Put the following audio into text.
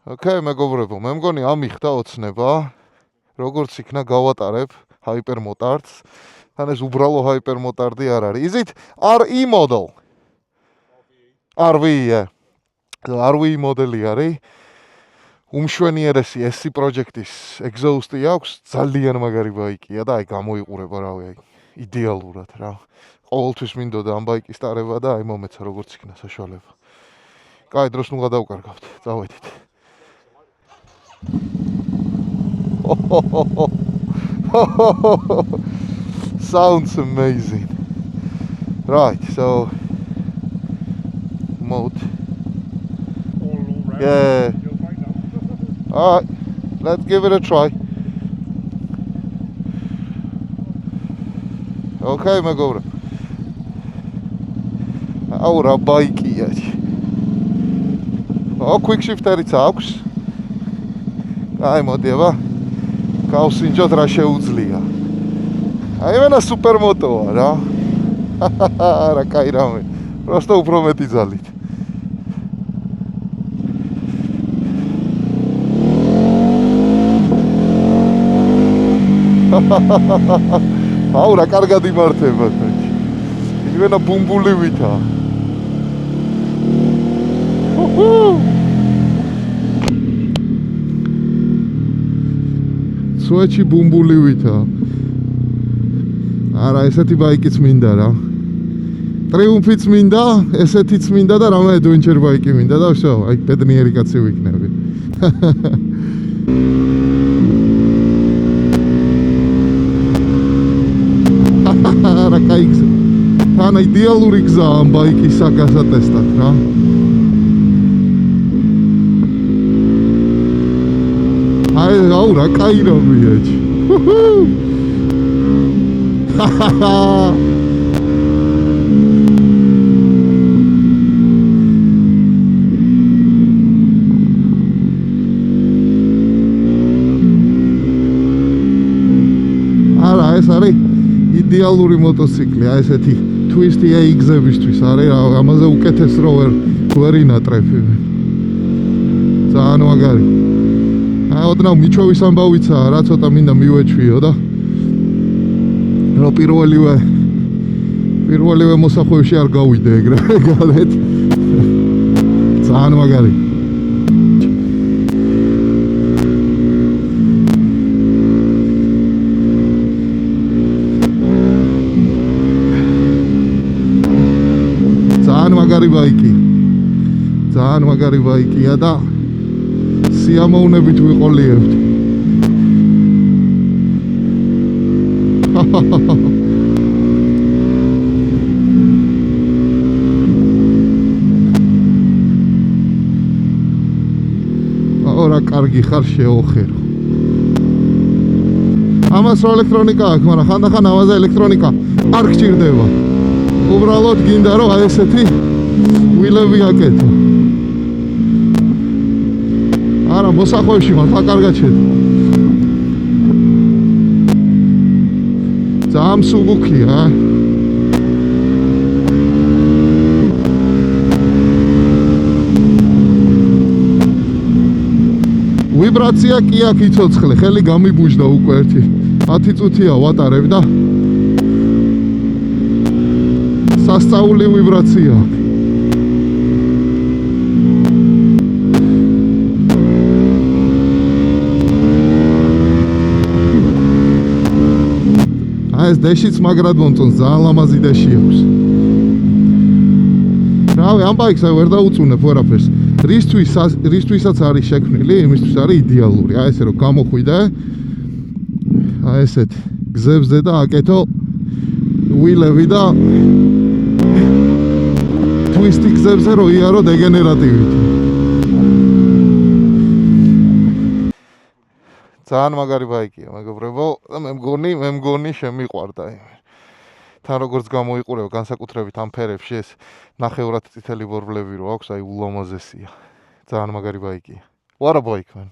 Okay, მეგობრებო, მე მგონი ამიხდა ოცნება, როგორც იქნა გავატარებ hypermotard-ს. თან ეს უბრალო hypermotard-ი არ არის. Is it RE model? RV, yeah. RV მოდელი არის. უმშვენიერესი SC project-ის exhaust-ი აქვს, ძალიან მაგარი ბაიკია და აი გამოიყურება რავი, აი იდეალურად რა. ყოველთვის მინდოდა ამ ბაიკის ტარება და აი მომეცა როგორც იქნა საშუალება. კაი, დროს ნუ გადავკარგავთ. წავედით. Sounds amazing. Right, so mode. All round. Yeah. Alright, let's give it a try. Okay, მეგობრებო. აუ რა ბაიკია. quick shift-ერიც აქვს. აი მოდი აბა. გავსინჯოთ რა შეუძლია. აი მენა სუპერმოტოა რა. რა კაი რამე. просто უფრო მეტი ძალით. აუ რა კარგად იმართება თქო. იმენა ბუმბულივითა. სუეჩი ბუმბულივითა. არა, ესეთი ბაიკიც მინდა რა. ტრიუმფიც მინდა, ესეთიც მინდა და რამე adventure ბაიკი მინდა და всё, აი ბედნიერი კაცი ვიქნები. რა кайგ. თან იდეალური გზაა ამ ბაიკის გასატესტად რა. აი აუ რა кай რამეა. არა ეს არის იდეალური მოტოციკლი, აი ესეთი twist-ი AX-ებისთვის არის, ამაზე უკეთეს რო ვერ ინატრები. ძალიან მაგარი. აი ოდნავ მიჩვევის ამბავიცაა რა, ცოტა მინდა მივეჩვიო და რო პირველივე მოსახვევში არ გავიდე ეგრე გალეთ. ძალიან მაგარი. მაგარი ბაიკი. ძალიან მაგარი ბაიკია და სიამოვნებით ვიყოლიებთ. რა კარგი ხარ შეოხერო. ამას რო ელექტრონიკა აქვს, მაგრამ ხანდახან ამაზე ელექტრონიკა არ გჭირდება. უბრალოდ გინდა რომ აი ესეთი ვილები აკეთო. არა, მოსახვევში მართლა კარგად შედი. ძალიან მსუბუქია. ვიბრაცია კი აქ იცოცხლე, ხელი გამიბუჯდა უკვე ერთი 10 წუთია ვატარებ და სასწაული ვიბრაცია. აი ეს დეშიც მაგრად მომწონს, ძალიან ლამაზი დეში აქვს. რავი, ამ ბაიკს ვერ დაუწუნებ ვერაფერს. რისთვისაც არის შექმნილი, იმისთვის არის იდეალური. აი ესე რომ გამოხვიდე. აი ესეთ გზებზე და აკეთო ვილები და twist-ი გზებზე რო იარო დეგენერატივით. ძალიან მაგარი ბაიკია, მეგობრებო, და მე მგონი შემიყვარდა. თან როგორც გამოიყურება განსაკუთრებით ამ ფერებში ეს ნახევრად წითელი ბორბლები რო აქვს, აი ულამაზესია. ძალიან მაგარი ბაიკია. What a bike, man.